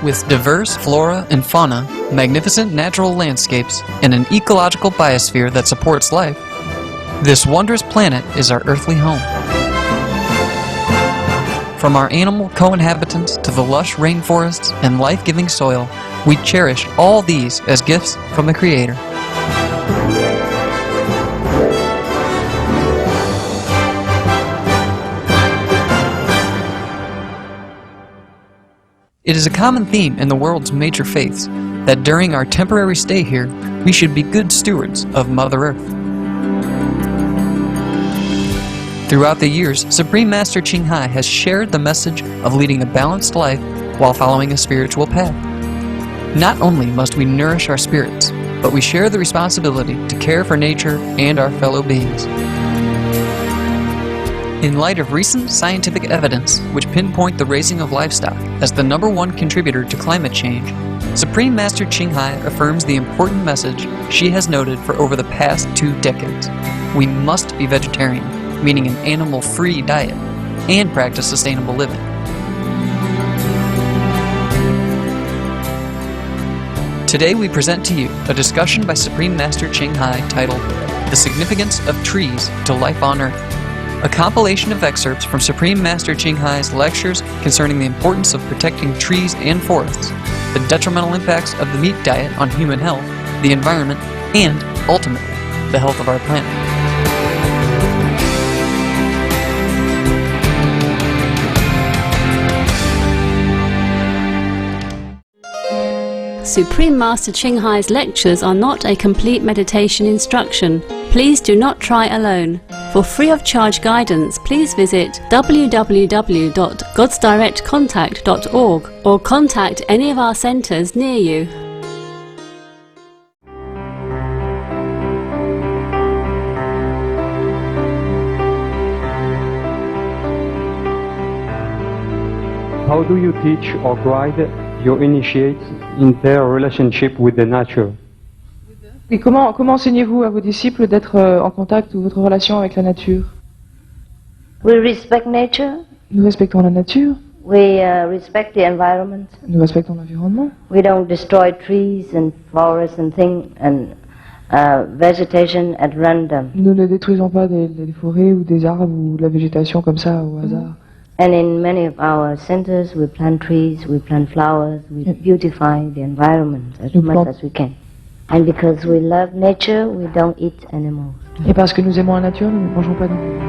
With diverse flora and fauna, magnificent natural landscapes, and an ecological biosphere that supports life, this wondrous planet is our earthly home. From our animal co-inhabitants to the lush rainforests and life-giving soil, we cherish all these as gifts from the Creator. It is a common theme in the world's major faiths that during our temporary stay here, we should be good stewards of Mother Earth. Throughout the years, Supreme Master Ching Hai has shared the message of leading a balanced life while following a spiritual path. Not only must we nourish our spirits, but we share the responsibility to care for nature and our fellow beings. In light of recent scientific evidence which pinpoint the raising of livestock as the #1 contributor to climate change, Supreme Master Ching Hai affirms the important message she has noted for over the past 2 decades. We must be vegetarian, meaning an animal-free diet, and practice sustainable living. Today we present to you a discussion by Supreme Master Ching Hai titled The Significance of Trees to Life on Earth, a compilation of excerpts from Supreme Master Ching Hai's lectures concerning the importance of protecting trees and forests, the detrimental impacts of the meat diet on human health, the environment, and, ultimately, the health of our planet. Supreme Master Ching Hai's lectures are not a complete meditation instruction. Please do not try alone. For free of charge guidance, please visit www.godsdirectcontact.org or contact any of our centers near you. How do you teach or guide your initiates in their relationship with the nature? Et comment enseignez-vous à vos disciples d'être en contact ou votre relation avec la nature? We respect nature. Nous respectons la nature. We respect the environment. Nous respectons l'environnement. We don't destroy trees and forests and things and vegetation at random. Nous ne détruisons pas des forêts ou des arbres ou de la végétation comme ça au hasard. And in many of our centers we plant trees, we plant flowers, we beautify the environment as much as we can. And because we love nature, we don't eat animals. Et parce que nous aimons la nature, nous ne mangeons pas d'animaux.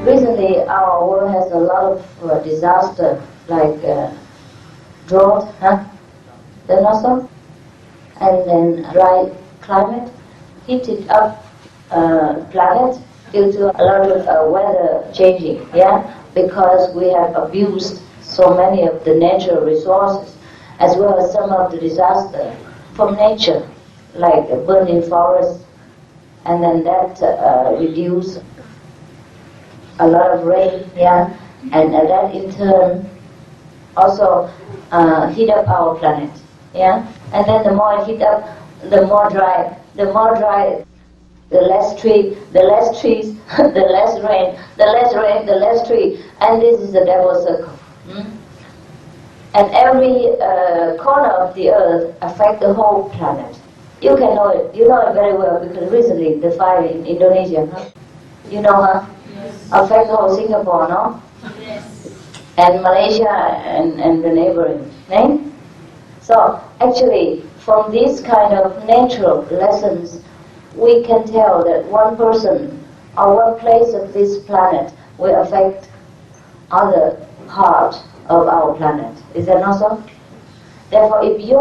Recently, our world has a lot of disaster, like drought, then also, and then dry climate, heated up planet due to a lot of weather changing, because we have abused so many of the natural resources, as well as some of the disaster from nature, like burning forests, and then that reduce a lot of rain, and that in turn also heat up our planet, and then the more it heat up, the more dry, the less trees, the less rain, the less tree, and this is the devil's circle. And every corner of the earth affects the whole planet. You can know it. You know it very well because recently the fire in Indonesia, you know, yes. Affect the whole Singapore, no? Yes. And Malaysia and the neighboring, right? So actually, from these kind of natural lessons, we can tell that one person or one place of this planet will affect other part of our planet. Is that not so? Therefore, if you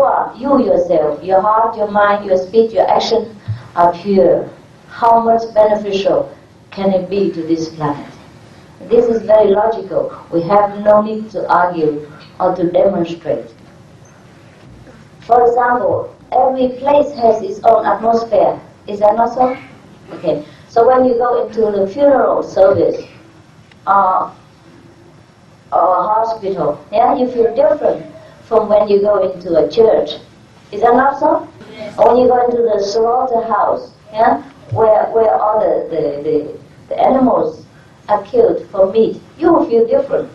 yourself, your heart, your mind, your speech, your action are pure, how much beneficial can it be to this planet? This is very logical. We have no need to argue or to demonstrate. For example, every place has its own atmosphere. Is that not so? Okay. So when you go into the funeral service or a hospital, you feel different from when you go into a church. Is that not so? Yes. Or when you go into the slaughterhouse, where all the animals are killed for meat, you will feel different.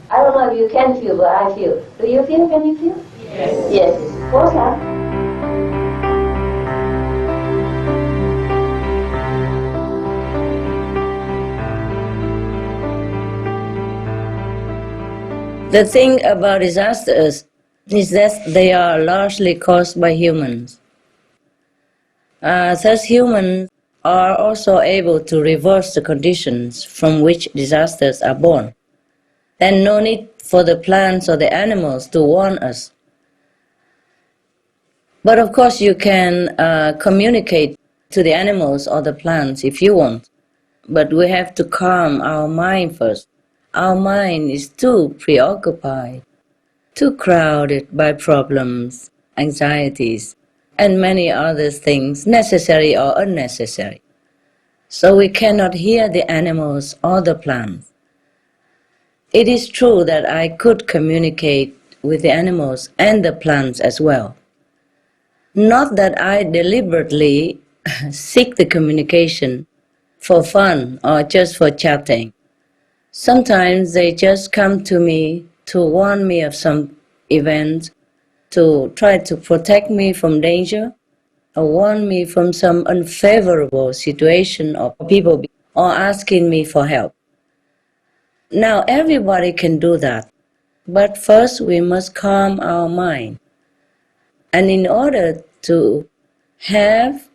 I don't know if you can feel, but I feel. Do you feel? Can you feel? Yes. Yes. What's that? The thing about disasters is that they are largely caused by humans. Thus, humans are also able to reverse the conditions from which disasters are born. Then no need for the plants or the animals to warn us. But of course you can communicate to the animals or the plants if you want. But we have to calm our mind first. Our mind is too preoccupied, too crowded by problems, anxieties, and many other things, necessary or unnecessary. So we cannot hear the animals or the plants. It is true that I could communicate with the animals and the plants as well. Not that I deliberately seek the communication for fun or just for chatting. Sometimes they just come to me to warn me of some event, to try to protect me from danger, or warn me from some unfavorable situation or people, or asking me for help. Now everybody can do that, but first we must calm our mind. And in order to have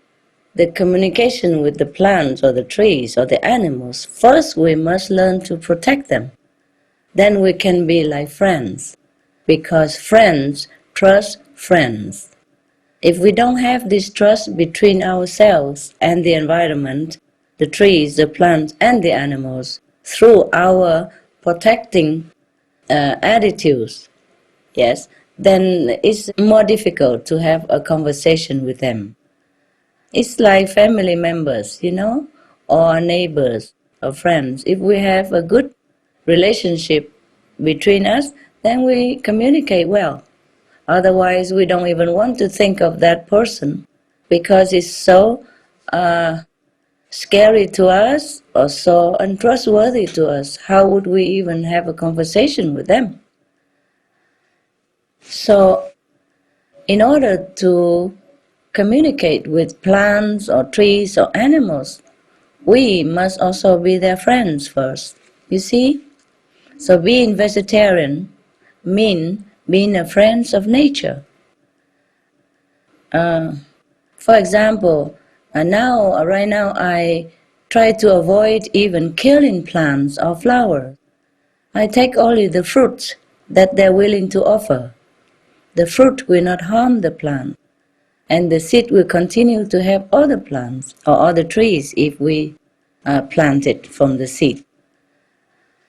the communication with the plants or the trees or the animals, first we must learn to protect them. Then we can be like friends, because friends trust friends. If we don't have this trust between ourselves and the environment, the trees, the plants, and the animals, through our protecting attitudes, yes, then it's more difficult to have a conversation with them. It's like family members, or neighbors or friends. If we have a good relationship between us, then we communicate well. Otherwise, we don't even want to think of that person because it's so scary to us or so untrustworthy to us. How would we even have a conversation with them? So, in order to communicate with plants or trees or animals, we must also be their friends first. You see? So being vegetarian means being a friend of nature. For example, right now I try to avoid even killing plants or flowers. I take only the fruits that they're willing to offer. The fruit will not harm the plant, and the seed will continue to have other plants or other trees if we plant it from the seed.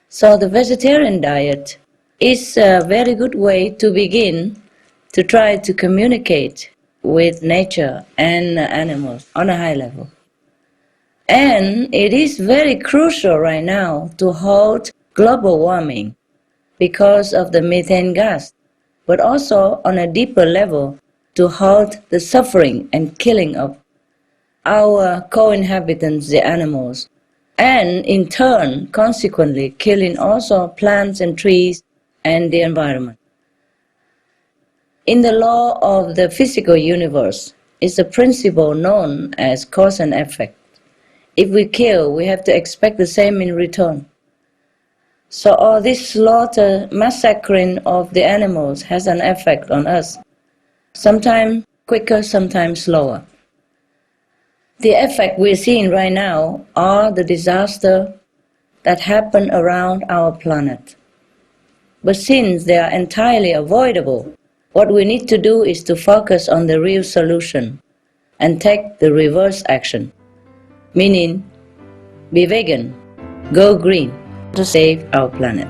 So the vegetarian diet is a very good way to begin to try to communicate with nature and animals on a high level. And it is very crucial right now to halt global warming because of the methane gas, but also on a deeper level to halt the suffering and killing of our co-inhabitants, the animals, and in turn, consequently, killing also plants and trees and the environment. In the law of the physical universe is a principle known as cause and effect. If we kill, we have to expect the same in return. So all this slaughter, massacring of the animals has an effect on us, sometimes quicker, sometimes slower. The effect we're seeing right now are the disasters that happen around our planet. But since they are entirely avoidable, what we need to do is to focus on the real solution and take the reverse action, meaning be vegan, go green, to save our planet.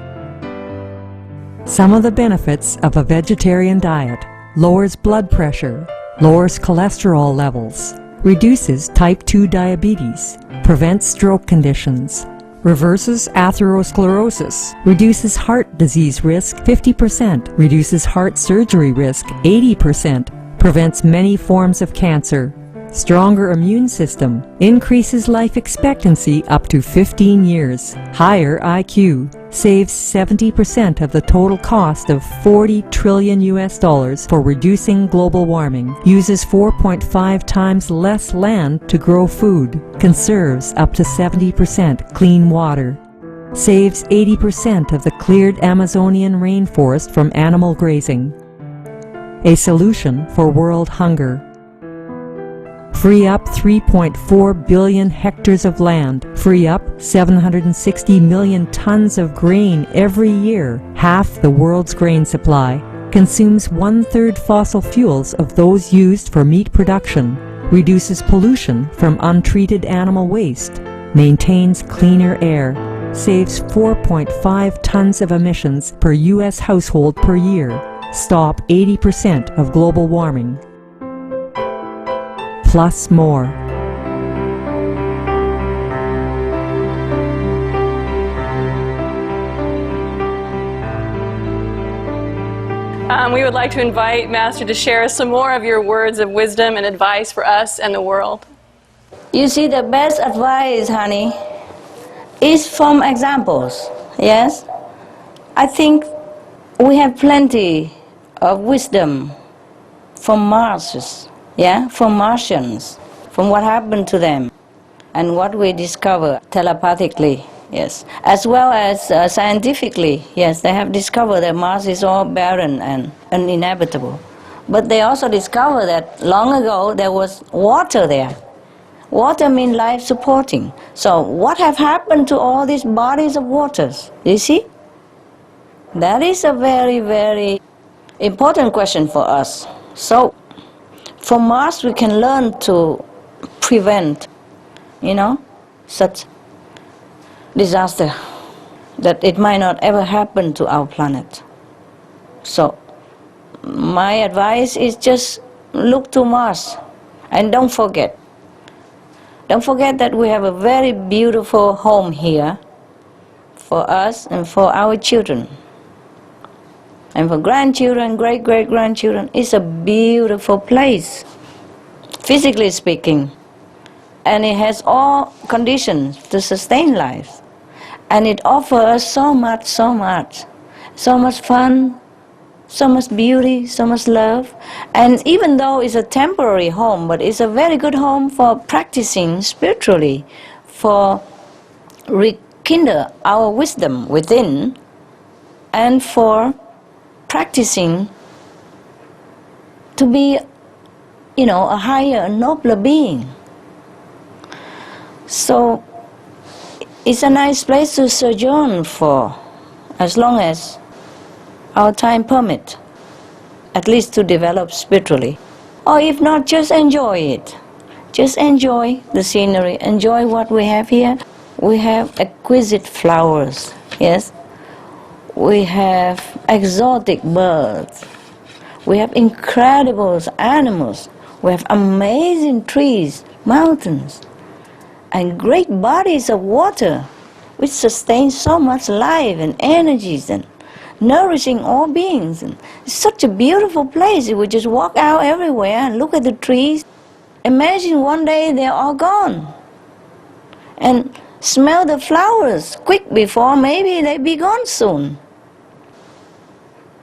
Some of the benefits of a vegetarian diet: lowers blood pressure, lowers cholesterol levels, reduces type 2 diabetes, prevents stroke conditions, reverses atherosclerosis, reduces heart disease risk 50%, reduces heart surgery risk 80%, prevents many forms of cancer, Stronger immune system increases life expectancy up to 15 years. Higher IQ saves 70% of the total cost of $40 trillion for reducing global warming. Uses 4.5 times less land to grow food. Conserves up to 70% clean water. Saves 80% of the cleared Amazonian rainforest from animal grazing. A solution for world hunger. Free up 3.4 billion hectares of land. Free up 760 million tons of grain every year, half the world's grain supply. Consumes 1/3 fossil fuels of those used for meat production. Reduces pollution from untreated animal waste. Maintains cleaner air. Saves 4.5 tons of emissions per U.S. household per year. Stop 80% of global warming. Plus more. We would like to invite Master to share some more of your words of wisdom and advice for us and the world. You see, the best advice, honey, is from examples, yes? I think we have plenty of wisdom from Mars, yeah, from Martians, from what happened to them and what we discover telepathically, yes, as well as scientifically, yes, they have discovered that Mars is all barren and uninhabitable. But they also discovered that long ago there was water there. Water means life supporting. So what have happened to all these bodies of waters? You see? That is a very, very important question for us. So from Mars we can learn to prevent, such disaster, that it might not ever happen to our planet. So my advice is just look to Mars and don't forget that we have a very beautiful home here for us and for our children. And for grandchildren, great-great-grandchildren, it's a beautiful place, physically speaking. And it has all conditions to sustain life. And it offers us so much fun, so much beauty, so much love. And even though it's a temporary home, but it's a very good home for practicing spiritually, for rekindle our wisdom within, and for practicing to be, a higher, nobler being. So it's a nice place to sojourn for, as long as our time permit, at least to develop spiritually. Or if not, just enjoy it. Just enjoy the scenery, enjoy what we have here. We have exquisite flowers, yes. We have exotic birds. We have incredible animals. We have amazing trees, mountains, and great bodies of water, which sustain so much life and energies and nourishing all beings. And it's such a beautiful place. If we just walk out everywhere and look at the trees, imagine one day they're all gone. And smell the flowers quick before maybe they be gone soon.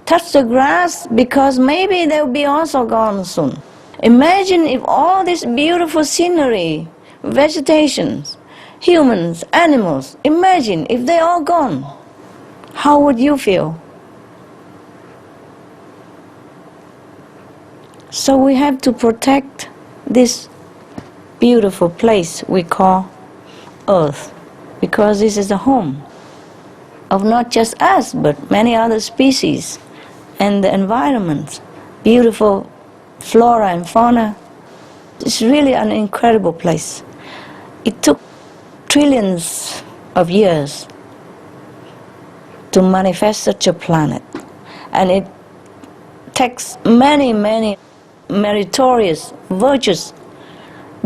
Touch the grass because maybe they'll be also gone soon. Imagine if all this beautiful scenery, vegetations, humans, animals, imagine if they're all gone. How would you feel? So we have to protect this beautiful place we call Earth, because this is the home of not just us, but many other species and the environment. Beautiful flora and fauna. It's really an incredible place. It took trillions of years to manifest such a planet, and it takes many, many meritorious, virtuous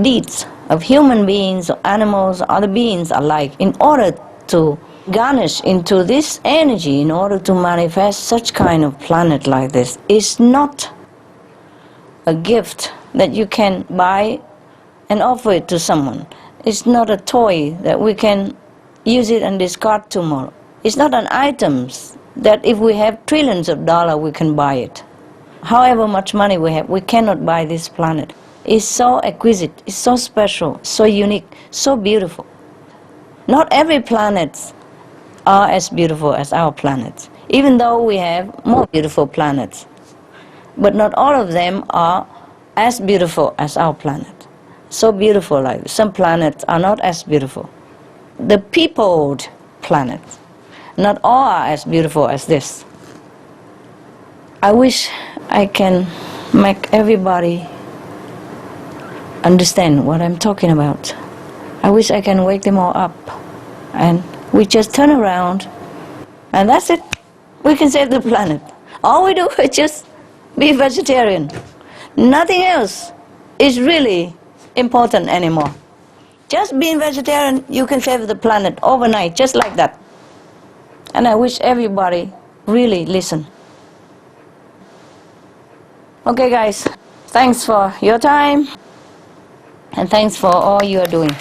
deeds of human beings, or animals, or other beings alike, in order to garnish into this energy, in order to manifest such kind of planet like this. It's not a gift that you can buy and offer it to someone. It's not a toy that we can use it and discard tomorrow. It's not an item that if we have trillions of dollars we can buy it. However much money we have, we cannot buy this planet. It's so exquisite, it's so special, so unique, so beautiful. Not every planet are as beautiful as our planet, even though we have more beautiful planets. But not all of them are as beautiful as our planet. So beautiful, like some planets are not as beautiful. The peopled planets, not all are as beautiful as this. I wish I can make everybody understand what I'm talking about. I wish I can wake them all up and we just turn around and that's it. We can save the planet. All we do is just be vegetarian. Nothing else is really important anymore. Just being vegetarian, you can save the planet overnight, just like that. And I wish everybody really listen. Okay guys, thanks for your time and thanks for all you are doing.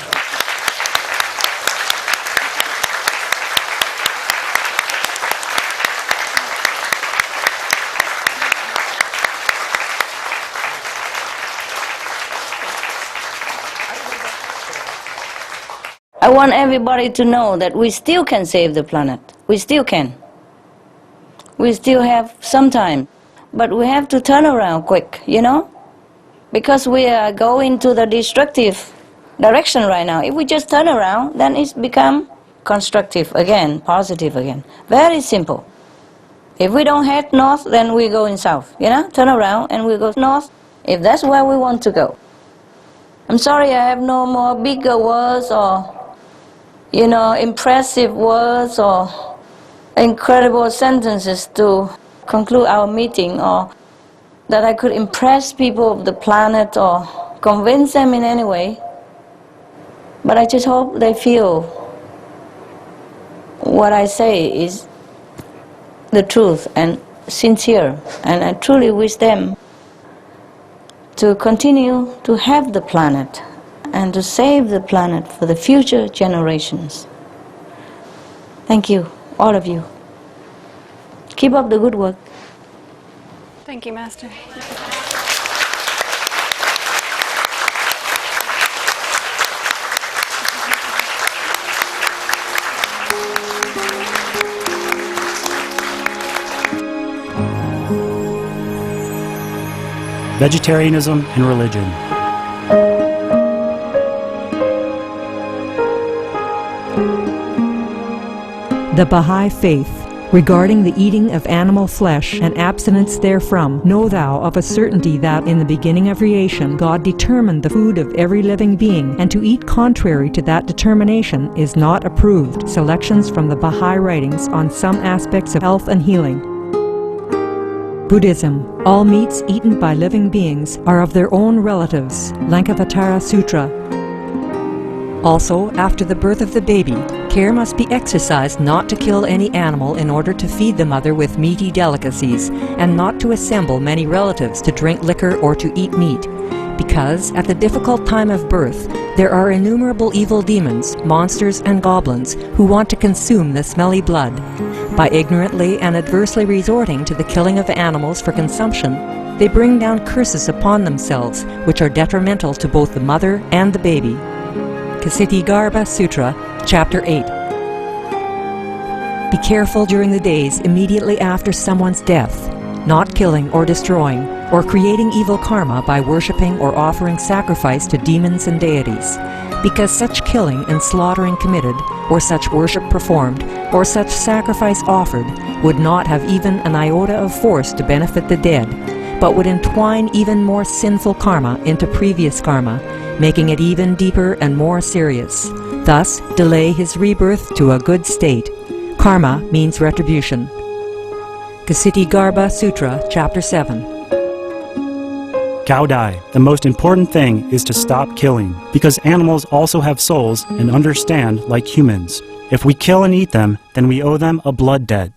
I want everybody to know that we still can save the planet. We still can. We still have some time. But we have to turn around quick, you know? Because we are going to the destructive direction right now. If we just turn around, then it's become constructive again, positive again. Very simple. If we don't head north, then we go in south, you know? Turn around and we go north, if that's where we want to go. I'm sorry I have no more bigger words or, you know, impressive words or incredible sentences to conclude our meeting, or that I could impress people of the planet or convince them in any way. But I just hope they feel what I say is the truth and sincere, and I truly wish them to continue to have the planet and to save the planet for the future generations. Thank you, all of you. Keep up the good work. Thank you, Master. Vegetarianism and religion. The Baha'i Faith. Regarding the eating of animal flesh and abstinence therefrom, know thou of a certainty that in the beginning of creation God determined the food of every living being, and to eat contrary to that determination is not approved. Selections from the Baha'i writings on some aspects of health and healing. Buddhism. All meats eaten by living beings are of their own relatives. Lankavatara Sutra. Also, after the birth of the baby, care must be exercised not to kill any animal in order to feed the mother with meaty delicacies, and not to assemble many relatives to drink liquor or to eat meat, because at the difficult time of birth there are innumerable evil demons, monsters and goblins who want to consume the smelly blood. By ignorantly and adversely resorting to the killing of animals for consumption, they bring down curses upon themselves which are detrimental to both the mother and the baby. Kshitigarbha Sutra, Chapter 8. Be careful during the days immediately after someone's death, not killing or destroying, or creating evil karma by worshipping or offering sacrifice to demons and deities, because such killing and slaughtering committed, or such worship performed, or such sacrifice offered, would not have even an iota of force to benefit the dead, but would entwine even more sinful karma into previous karma, making it even deeper and more serious, thus delay his rebirth to a good state. Karma means retribution. Kshitigarbha Sutra, Chapter 7. Cao Dai, the most important thing is to stop killing, because animals also have souls and understand like humans. If we kill and eat them, then we owe them a blood debt.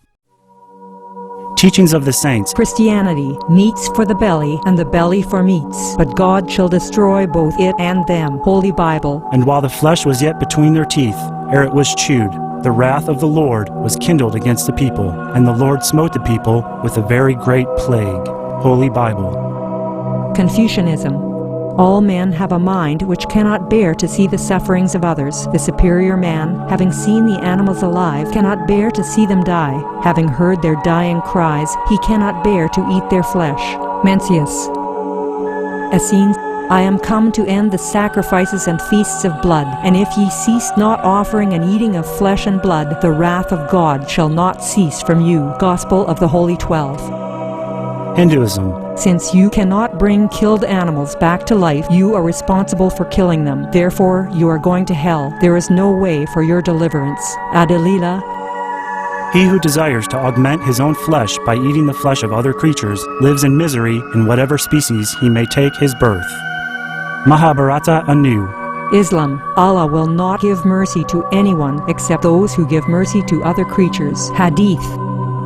teachings of the saints, Christianity, meats for the belly, and the belly for meats. But God shall destroy both it and them. Holy Bible. and while the flesh was yet between their teeth, ere it was chewed, the wrath of the Lord was kindled against the people, and the Lord smote the people with a very great plague. Holy Bible. Confucianism. All men have a mind which cannot bear to see the sufferings of others. The superior man, having seen the animals alive, cannot bear to see them die. Having heard their dying cries, he cannot bear to eat their flesh. Mencius. Essenes. I am come to end the sacrifices and feasts of blood, and if ye cease not offering and eating of flesh and blood, the wrath of God shall not cease from you. Gospel of the Holy 12. Hinduism. Since you cannot bring killed animals back to life, you are responsible for killing them. Therefore, you are going to hell. There is no way for your deliverance. Adilila. He who desires to augment his own flesh by eating the flesh of other creatures lives in misery in whatever species he may take his birth. Mahabharata anew. Islam. Allah will not give mercy to anyone except those who give mercy to other creatures. Hadith.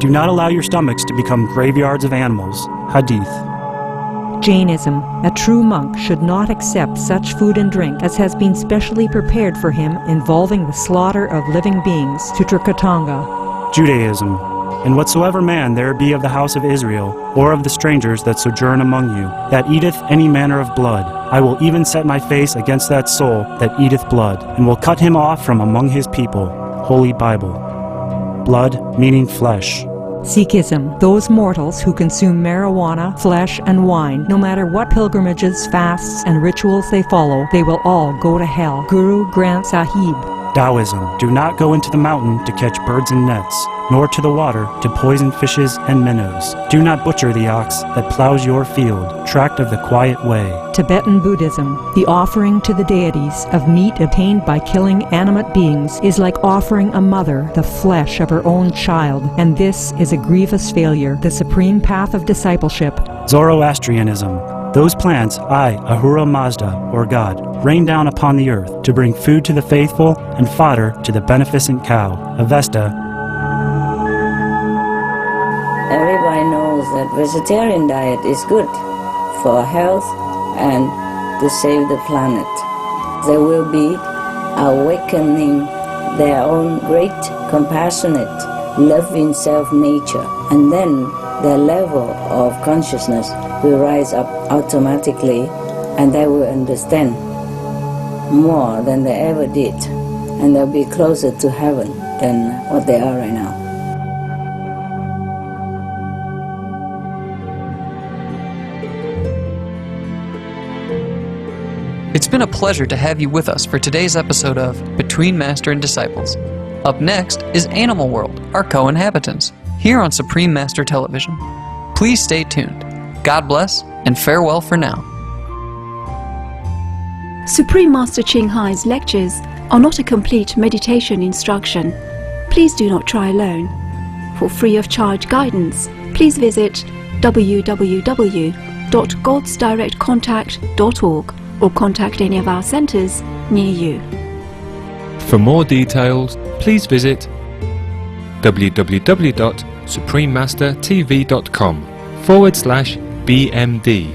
Do not allow your stomachs to become graveyards of animals. Hadith. Jainism. A true monk should not accept such food and drink as has been specially prepared for him involving the slaughter of living beings. Sutrakatanga. Judaism. And whatsoever man there be of the house of Israel, or of the strangers that sojourn among you, that eateth any manner of blood, I will even set my face against that soul that eateth blood, and will cut him off from among his people. Holy Bible. Blood meaning flesh. Sikhism. Those mortals who consume marijuana, flesh, and wine, no matter what pilgrimages, fasts, and rituals they follow, they will all go to hell. Guru Granth Sahib. Taoism. Do not go into the mountain to catch birds and nets, nor to the water to poison fishes and minnows. Do not butcher the ox that plows your field, tract of the quiet way. Tibetan Buddhism. The offering to the deities of meat obtained by killing animate beings is like offering a mother the flesh of her own child, and this is a grievous failure. The supreme path of discipleship. Zoroastrianism. Those plants I, Ahura Mazda, or God, rain down upon the earth to bring food to the faithful and fodder to the beneficent cow. Avesta. Everybody knows that vegetarian diet is good for health and to save the planet. They will be awakening their own great compassionate, loving self-nature, and then their level of consciousness will rise up automatically, and they will understand more than they ever did, and they'll be closer to heaven than what they are right now. It's been a pleasure to have you with us for today's episode of Between Master and Disciples. Up next is Animal World, our co-inhabitants, here on Supreme Master Television. Please stay tuned. God bless, and farewell for now. Supreme Master Ching Hai's lectures are not a complete meditation instruction. Please do not try alone. For free of charge guidance, please visit www.godsdirectcontact.org or contact any of our centers near you. For more details, please visit www.suprememastertv.com/BMD